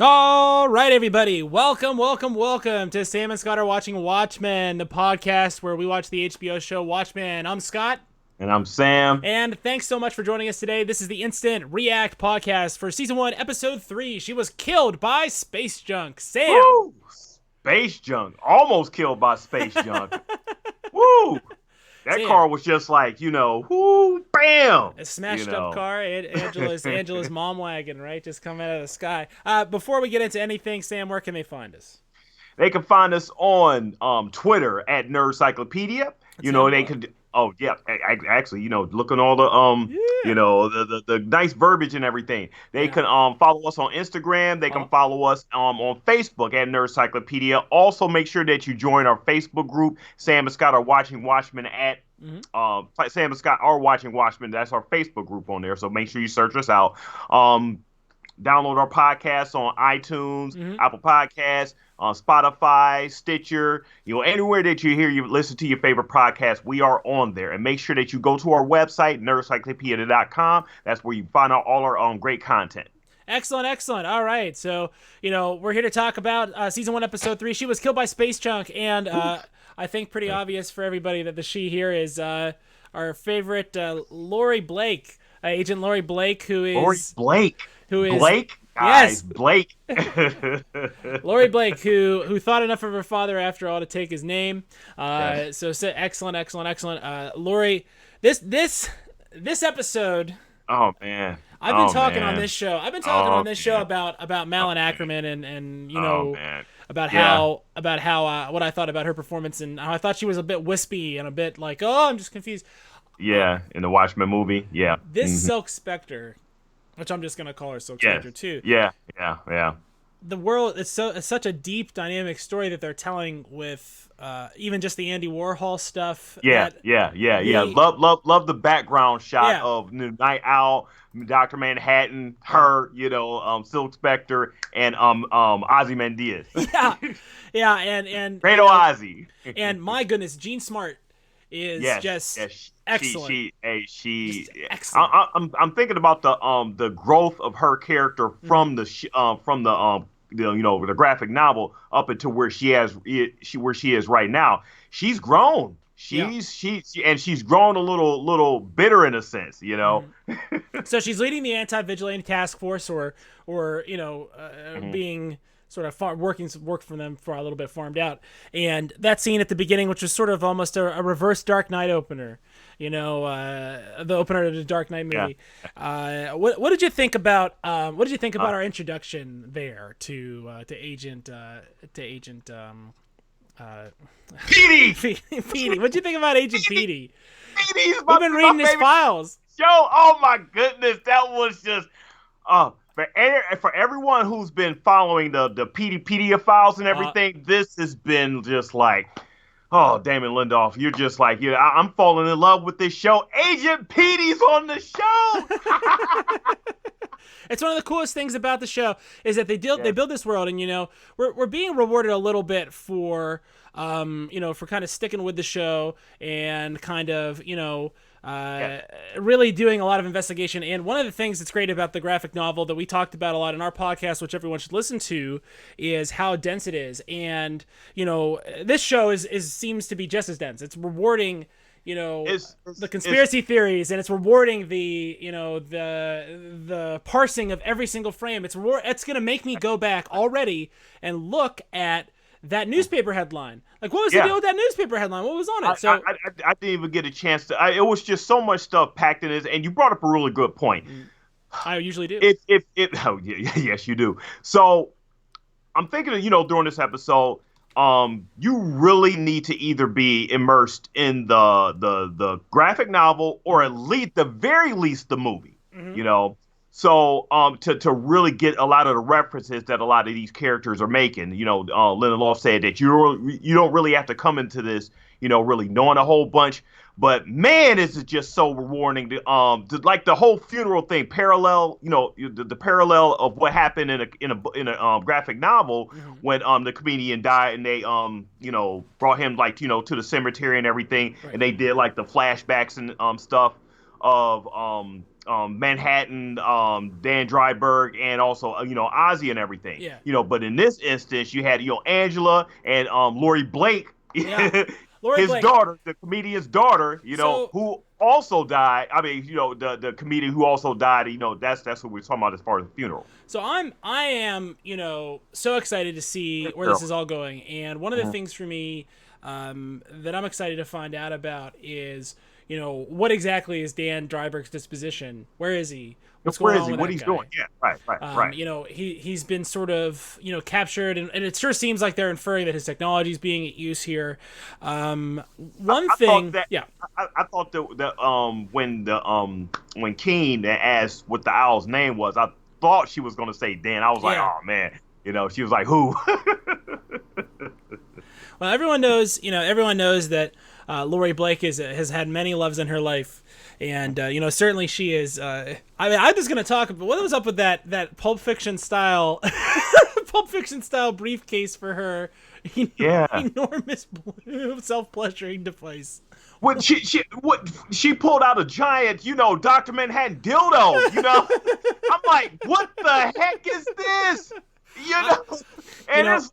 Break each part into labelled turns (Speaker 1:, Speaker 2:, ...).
Speaker 1: All right, everybody. Welcome to Sam and Scott are watching Watchmen, the podcast where we watch the HBO show Watchmen. I'm Scott.
Speaker 2: And I'm Sam.
Speaker 1: And thanks so much for joining us today. This is the Instant React podcast for Season 1, Episode 3. She was killed by space junk. Sam!
Speaker 2: Woo! Space junk. Almost killed by space junk. Woo! That car was just like, whoo, bam!
Speaker 1: A smashed up car. Angela's mom wagon, right? Just coming out of the sky. Before we get into anything, Sam, where can they find us?
Speaker 2: They can find us on Twitter at Nerdcyclopedia. They could. Oh yeah, actually, looking all the the nice verbiage and everything. They can follow us on Instagram. They can follow us on Facebook at Nerdcyclopedia. Also, make sure that you join our Facebook group. Sam and Scott are watching Watchmen at. Sam and Scott are watching Watchmen. That's our Facebook group on there. So make sure you search us out. Download our podcasts on iTunes, Apple Podcasts, on Spotify, Stitcher, anywhere that you listen to your favorite podcast, we are on there. And make sure that you go to our website, nerdcyclopedia.com. That's where you find out all our great content.
Speaker 1: Excellent. All right. So, we're here to talk about Season 1, Episode 3. She was killed by space junk. And I think pretty obvious for everybody that the she here is our favorite Lori Blake, Agent Lori Blake, who is...
Speaker 2: Lori Blake?
Speaker 1: Who is...
Speaker 2: Blake?
Speaker 1: Yes,
Speaker 2: Blake.
Speaker 1: Lori Blake, who thought enough of her father after all to take his name. So excellent. Lori, this episode.
Speaker 2: Oh man,
Speaker 1: I've been talking on this show. About Malin Ackerman and about how what I thought about her performance and how I thought she was a bit wispy and a bit like, I'm just confused.
Speaker 2: Yeah, in the Watchmen movie. Yeah.
Speaker 1: This Silk Spectre, which I'm just gonna call her Silk Spectre too.
Speaker 2: Yeah.
Speaker 1: The world it's such a deep, dynamic story that they're telling with even just the Andy Warhol stuff.
Speaker 2: Yeah. Love the background shot of Night Owl, Dr. Manhattan, her, Silk Spectre, and Ozymandias.
Speaker 1: Yeah, and
Speaker 2: Great Ozzy.
Speaker 1: And my goodness, Jean Smart is excellent. Excellent.
Speaker 2: I'm thinking about the growth of her character from the graphic novel up until where she is right now. She's grown. She's grown a little bitter in a sense,
Speaker 1: So she's leading the anti-vigilante task force, or being sort of work for them for a little bit farmed out. And that scene at the beginning, which was sort of almost a reverse Dark Knight opener, the opener of the Dark Knight movie. Yeah. What did you think about our introduction there to Agent
Speaker 2: Petey?
Speaker 1: Petey. What did you think about Agent Petey?
Speaker 2: Petey's
Speaker 1: We've been reading his files.
Speaker 2: Oh my goodness, that was just for everyone who's been following the Peteypedia files and everything, this has been just like, Damon Lindelof, you're just like, I'm falling in love with this show. Agent Petey's on the show.
Speaker 1: It's one of the coolest things about the show is that they build this world, and we're being rewarded a little bit for for kind of sticking with the show and kind of really doing a lot of investigation. And one of the things that's great about the graphic novel that we talked about a lot in our podcast, which everyone should listen to, is how dense it is. And this show seems to be just as dense. It's rewarding the conspiracy theories, and it's rewarding the the parsing of every single frame. It's going to make me go back already and look at that newspaper headline. Like, what was the deal with that newspaper headline? What was on it? So
Speaker 2: I didn't even get a chance to. It was just so much stuff packed in this, and you brought up a really good point.
Speaker 1: I usually do.
Speaker 2: Yes, you do. So I'm thinking, during this episode, you really need to either be immersed in the graphic novel or at least the very least the movie. So to really get a lot of the references that a lot of these characters are making, Lindelof said that you don't really have to come into this, really knowing a whole bunch. But man, is it just so rewarding to like the whole funeral thing, parallel, the parallel of what happened in a graphic novel when the comedian died, and they brought him to the cemetery and everything, and they did like the flashbacks and stuff of Manhattan, Dan Dryberg, and also Ozzy and everything.
Speaker 1: Yeah.
Speaker 2: But in this instance, you had Angela and Lori Blake,
Speaker 1: Yeah. Lori
Speaker 2: his
Speaker 1: Blake.
Speaker 2: daughter, the comedian's daughter,
Speaker 1: So,
Speaker 2: who also died. I mean, the comedian who also died. That's what we're talking about as far as the funeral.
Speaker 1: So I am, so excited to see where this is all going. And one of the things for me that I'm excited to find out about is, what exactly is Dan Dryberg's disposition? Where is he? What's going on with
Speaker 2: What
Speaker 1: that
Speaker 2: he's
Speaker 1: guy?
Speaker 2: doing? Yeah, right.
Speaker 1: He's been sort of, captured, and it sure seems like they're inferring that his technology is being at use here. I thing, yeah.
Speaker 2: I thought that when Keen asked what the owl's name was, I thought she was going to say Dan. I was like, oh man, she was like, who?
Speaker 1: Well, everyone knows that Lori Blake has had many loves in her life, and certainly she is. I'm just going to talk about what was up with that Pulp Fiction style, briefcase for her. Enormous self-pleasuring device.
Speaker 2: What she pulled out a giant, Dr. Manhattan dildo, I'm like, what the heck is this? And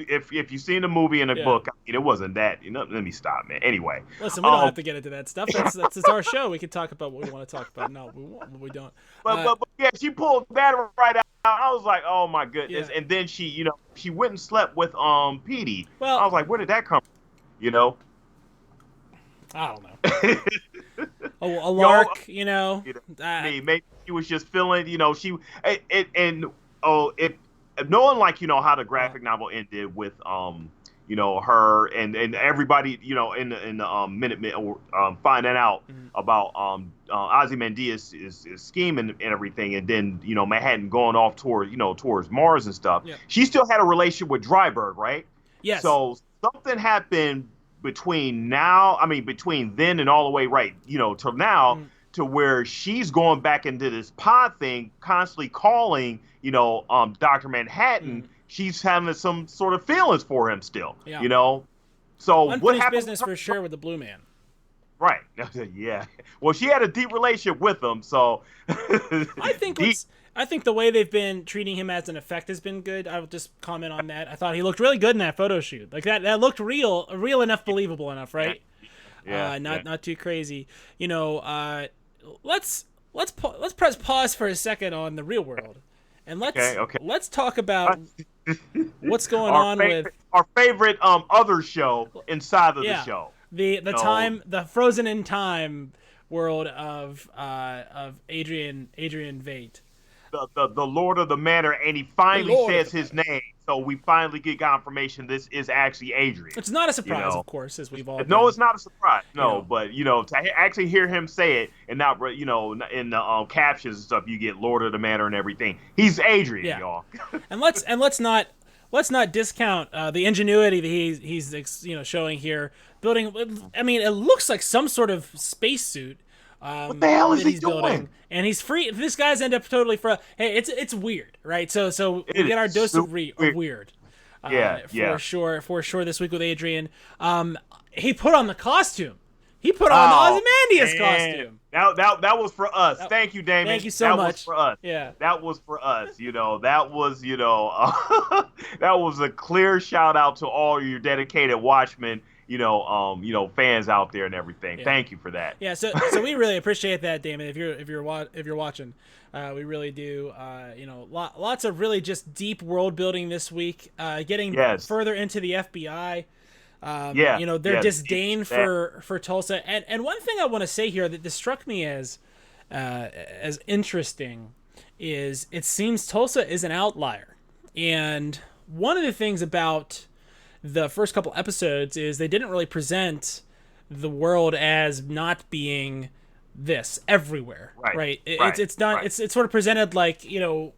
Speaker 2: if you've seen the movie and the book, it wasn't that. Let me stop, man. Anyway,
Speaker 1: listen, we don't have to get into that stuff. That's our show. We can talk about what we want to talk about. No, we don't.
Speaker 2: But yeah, she pulled that right out. I was like, oh my goodness. Yeah. And then she went and slept with Petey. Well, I was like, where did that come from?
Speaker 1: I don't know. A lark,
Speaker 2: maybe she was just feeling, knowing how the graphic novel ended with her and everybody in the Minutemen finding out about Ozymandias is scheming and everything, and then Manhattan going off towards Mars and stuff. Yeah. She still had a relationship with Dryberg, right?
Speaker 1: Yes.
Speaker 2: So something happened between then and all the way till now, to where she's going back into this pod thing, constantly calling Dr. Manhattan. She's having some sort of feelings for him still.
Speaker 1: Yeah.
Speaker 2: So
Speaker 1: unfinished
Speaker 2: what happened?
Speaker 1: Business for sure with the Blue Man.
Speaker 2: Right. Yeah. Well, she had a deep relationship with him, so
Speaker 1: I think the way they've been treating him as an effect has been good. I will just comment on that. I thought he looked really good in that photo shoot. Like that looked real enough, believable enough, right?
Speaker 2: Yeah.
Speaker 1: Not too crazy. Let's press pause for a second on the real world, and let's talk about what's going on with
Speaker 2: our favorite other show inside of the show.
Speaker 1: The frozen in time world of Adrian Veidt.
Speaker 2: The Lord of the Manor, and he finally says his name. So we finally get confirmation this is actually Adrian.
Speaker 1: It's not a surprise, of course, as we've all been.
Speaker 2: No, it's not a surprise. No, but to actually hear him say it, and not in the captions and stuff, you get Lord of the Manor and everything. He's Adrian, y'all.
Speaker 1: and let's not discount the ingenuity that he's showing here. Building, I mean, it looks like some sort of spacesuit.
Speaker 2: What the hell is he doing?
Speaker 1: Building. And he's free. These guys end up totally free. Hey, it's weird, right? So we get our dose of weird. For sure. This week with Adrian, he put on the costume. He put on the Ozymandias costume.
Speaker 2: That was for us. Thank you, Damon.
Speaker 1: Thank you so much.
Speaker 2: That was for us.
Speaker 1: Yeah.
Speaker 2: That was for us. That was that was a clear shout out to all your dedicated Watchmen. Fans out there and everything. Yeah. Thank you for that.
Speaker 1: Yeah, so we really appreciate that, Damon. If you're watching, we really do. Lots of really just deep world building this week. Getting further into the FBI. Their disdain for Tulsa. And one thing I want to say here that this struck me as interesting is it seems Tulsa is an outlier. And one of the things about the first couple episodes is they didn't really present the world as not being this everywhere, right? It's not. Right. It's sort of presented like this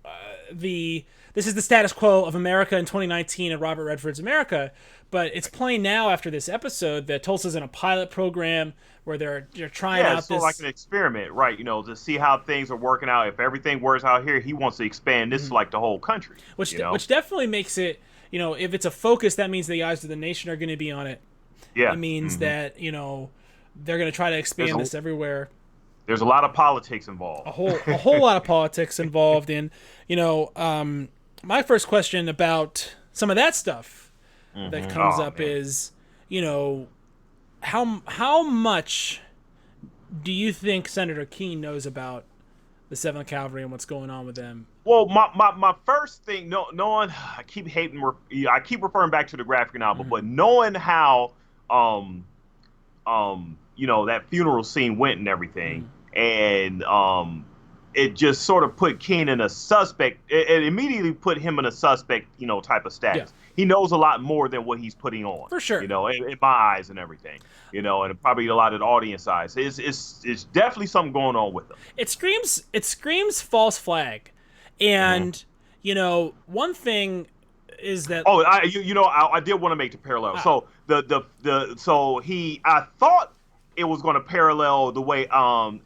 Speaker 1: is the status quo of America in 2019 and Robert Redford's America, but it's plain now after this episode that Tulsa's in a pilot program where they're trying out this
Speaker 2: like an experiment, right? To see how things are working out. If everything works out here, he wants to expand this to like the whole country,
Speaker 1: which definitely makes it. If it's a focus, that means the eyes of the nation are going to be on it. Yeah. It means that, they're going to try to expand this everywhere.
Speaker 2: There's a lot of politics involved.
Speaker 1: A whole lot of politics involved. And my first question about some of that stuff that comes up is, how much do you think Senator Keene knows about the 7th Cavalry and what's going on with them?
Speaker 2: Well, my first thing, knowing, I keep referring back to the graphic novel, but knowing how, that funeral scene went and everything, and it just sort of put Keene in a suspect. It immediately put him in a suspect, type of status. Yeah. He knows a lot more than what he's putting on.
Speaker 1: For sure.
Speaker 2: In my eyes and everything. And probably a lot of the audience eyes. It's definitely something going on with him.
Speaker 1: It screams false flag. And, one thing is that...
Speaker 2: Oh, I did want to make the parallel. So I thought it was going to parallel the way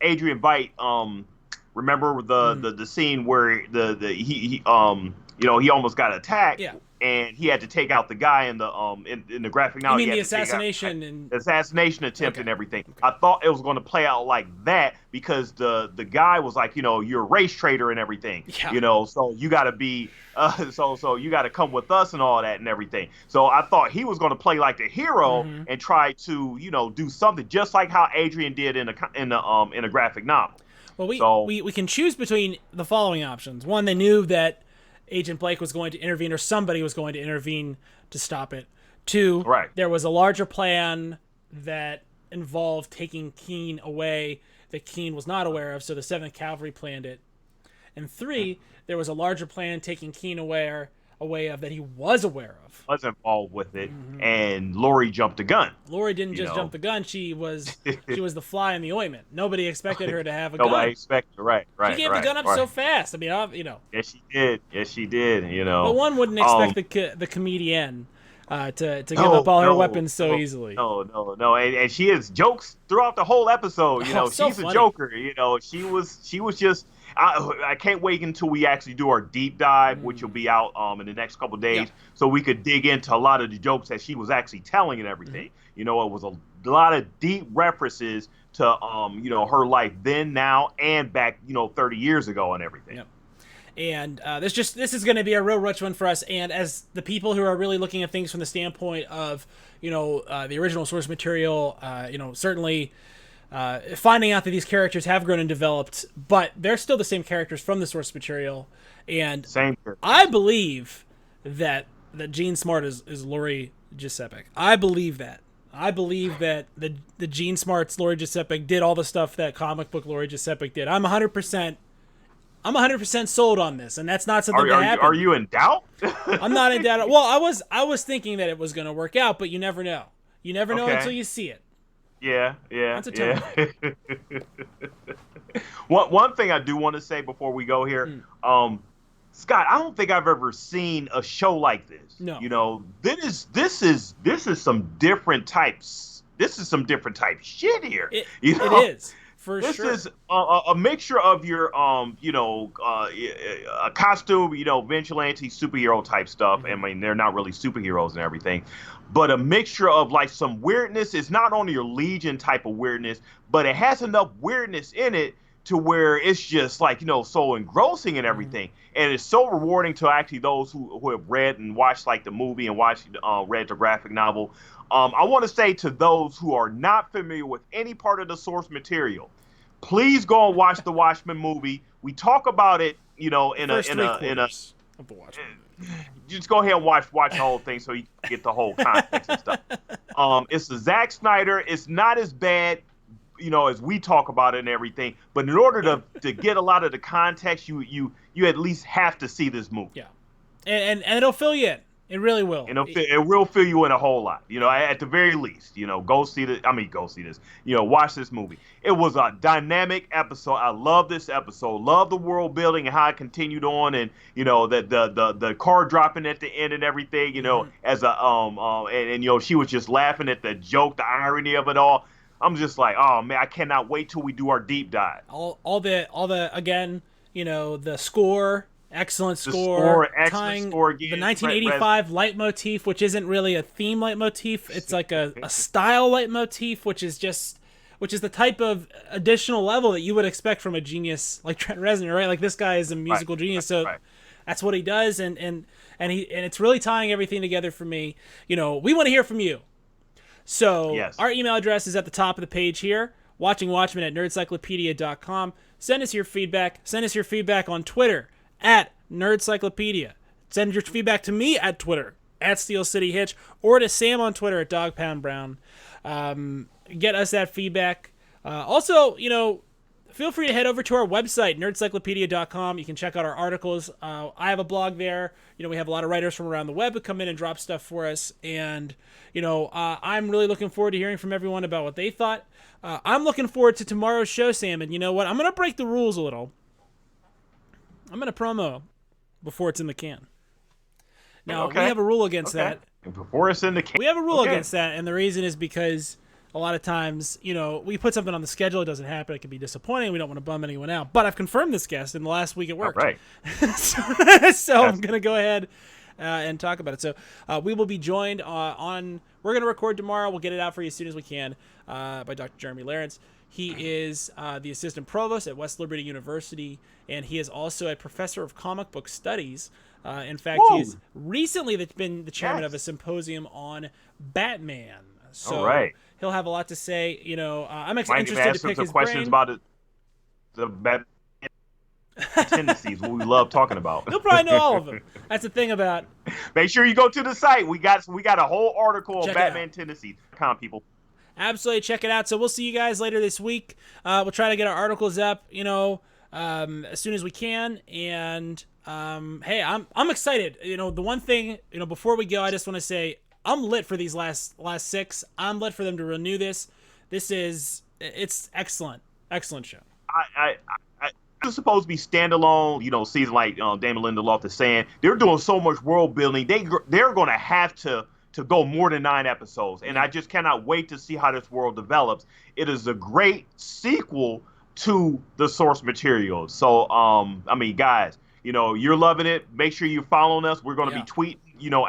Speaker 2: Adrian Veidt, remember the scene where he almost got attacked.
Speaker 1: Yeah.
Speaker 2: And he had to take out the guy in the graphic novel.
Speaker 1: You mean the assassination
Speaker 2: assassination attempt and everything. Okay. I thought it was going to play out like that because the guy was like, you're a race traitor and everything. Yeah. So you got to be so you got to come with us and all that and everything. So I thought he was going to play like the hero and try to do something just like how Adrian did in a graphic novel.
Speaker 1: Well, we can choose between the following options. One, they knew that Agent Blake was going to intervene, or somebody was going to intervene to stop it. 2, there was a larger plan that involved taking Keene away that Keene was not aware of, so the 7th Cavalry planned it. And 3, there was a larger plan taking Keene away of that he was aware of.
Speaker 2: Was involved with it, and Lori jumped the gun.
Speaker 1: Lori didn't just jump the gun; she was the fly in the ointment. Nobody expected her to have a gun.
Speaker 2: Nobody expected, right?
Speaker 1: She gave the gun up so fast. I mean,
Speaker 2: Yes, she did. Yes, she did.
Speaker 1: But one wouldn't expect the comedienne to give up all her weapons so easily.
Speaker 2: No, and she has jokes throughout the whole episode. She's a joker. She was just. I can't wait until we actually do our deep dive, which will be out in the next couple of days, so we could dig into a lot of the jokes that she was actually telling and everything. It was a lot of deep references to her life then, now, and back 30 years ago and everything.
Speaker 1: Yep. And this is going to be a real rich one for us. And as the people who are really looking at things from the standpoint of the original source material, certainly. Finding out that these characters have grown and developed, but they're still the same characters from the source material. And I believe that Jean Smart is Lori Giuseppe. I believe that. I believe that the Jean Smart's Lori Giuseppe did all the stuff that comic book Lori Giuseppe did. I'm 100% sold on this, and that's not something that happened.
Speaker 2: Are you in doubt?
Speaker 1: I'm not in doubt. Well, I was thinking that it was going to work out, but you never know. You never know until you see it.
Speaker 2: Yeah. One thing I do want to say before we go here, Scott, I don't think I've ever seen a show like this.
Speaker 1: No.
Speaker 2: This is some different types. This is some different type shit here.
Speaker 1: It is.
Speaker 2: This is a mixture of your a costume, vigilante superhero type stuff. I mean, they're not really superheroes and everything, but a mixture of like some weirdness. It's not only your Legion type of weirdness, but it has enough weirdness in it to where it's just like, so engrossing and everything. And it's so rewarding to actually those who have read and watched like the movie and read the graphic novel. I want to say to those who are not familiar with any part of the source material, please go and watch the Watchmen movie. We talk about it, in a
Speaker 1: of the Watchmen.
Speaker 2: Just go ahead and watch the whole thing so you can get the whole context and stuff. It's the Zack Snyder. It's not as bad, as we talk about it and everything. But in order to get a lot of the context, you at least have to see this movie.
Speaker 1: Yeah, and it'll fill you in. It really will.
Speaker 2: It will fill you in a whole lot. At the very least, go see this. Watch this movie. It was a dynamic episode. I love this episode. Love the world building and how it continued on, and the car dropping at the end and everything. As a she was just laughing at the joke, the irony of it all. I'm just like, oh man, I cannot wait till we do our deep dive.
Speaker 1: All the again, the score. Excellent score. Tying the 1985 leitmotif, which isn't really a theme leitmotif. It's like a style leitmotif, which is which is the type of additional level that you would expect from a genius like Trent Reznor, right? Like this guy is a musical genius, so that's what he does, and it's really tying everything together for me. We want to hear from you. So our email address is at the top of the page here, watchingwatchmen@nerdcyclopedia.com. Send us your feedback. Send us your feedback on Twitter at Nerdcyclopedia. Send your feedback to me at Twitter at Steel City Hitch, or to Sam on Twitter at Dog Pound Brown. Get us that feedback. Also, feel free to head over to our website, nerdcyclopedia.com. You can check out our articles. I have a blog there. We have a lot of writers from around the web who come in and drop stuff for us. And, I'm really looking forward to hearing from everyone about what they thought. I'm looking forward to tomorrow's show, Sam. And you know what? I'm going to break the rules a little. I'm going to promo before it's in the can. Now, we have a rule against that.
Speaker 2: Before it's in the can.
Speaker 1: We have a rule against that, and the reason is because a lot of times, we put something on the schedule, it doesn't happen, it can be disappointing, we don't want to bum anyone out. But I've confirmed this guest in the last week it worked.
Speaker 2: All right.
Speaker 1: so I'm going to go ahead and talk about it. So we will be joined we're going to record tomorrow, we'll get it out for you as soon as we can, by Dr. Jeremy Lawrence. He is the assistant provost at West Liberty University, and he is also a professor of comic book studies. In fact, he's recently been the chairman of a symposium on Batman. So he'll have a lot to say. I'm interested to pick his
Speaker 2: questions
Speaker 1: brain.
Speaker 2: about the Batman tendencies, what we love talking about.
Speaker 1: He'll probably know all of them. That's the thing about.
Speaker 2: Make sure you go to the site. We got a whole article on Batman tendencies. People.
Speaker 1: Absolutely, check it out. So we'll see you guys later this week. We'll try to get our articles up, as soon as we can. And hey, I'm excited. The one thing, before we go, I just want to say I'm lit for these last 6. I'm lit for them to renew this. It's excellent show.
Speaker 2: It's supposed to be standalone, season like Damon Lindelof is saying. They're doing so much world building. They're going to have to go more than 9 episodes, and I just cannot wait to see how this world develops. It is a great sequel to the source material. So, guys, you're loving it. Make sure you're following us. We're going to be tweeting,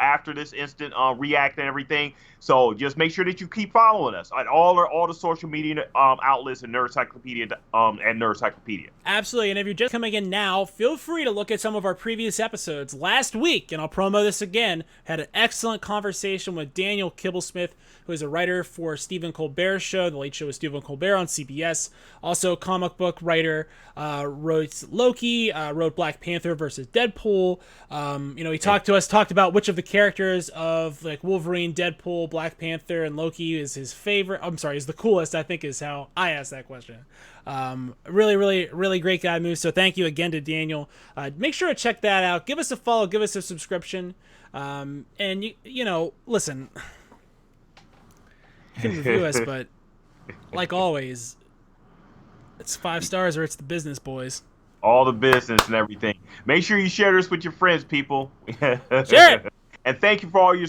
Speaker 2: after this instant react and everything. So just make sure that you keep following us at all the social media outlets and Nerdcyclopedia and Nerdcyclopedia.
Speaker 1: Absolutely. And if you're just coming in now, feel free to look at some of our previous episodes. Last week, and I'll promo this again, had an excellent conversation with Daniel Kibblesmith, who is a writer for Stephen Colbert's show, The Late Show with Stephen Colbert on CBS. Also, comic book writer, wrote Loki, wrote Black Panther versus Deadpool. He talked about which of the characters of like Wolverine, Deadpool, Black Panther, and Loki is his favorite. Is the coolest, I think, is how I asked that question. Really, really, really great guy move. So thank you again to Daniel. Make sure to check that out. Give us a follow. Give us a subscription. And listen, you can review us, but like always, it's 5 stars or it's the business, boys.
Speaker 2: All the business and everything. Make sure you share this with your friends, people.
Speaker 1: Share it.
Speaker 2: And thank you for all your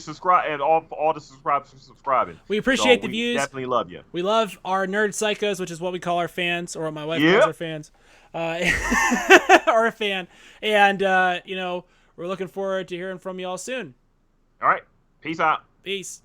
Speaker 2: all the subscribers for subscriing.
Speaker 1: We appreciate the views.
Speaker 2: Definitely love you.
Speaker 1: We love our nerd psychos, which is what we call our fans, or what my wife calls our fans. Or a fan. And we're looking forward to hearing from you all soon.
Speaker 2: All right. Peace out.
Speaker 1: Peace.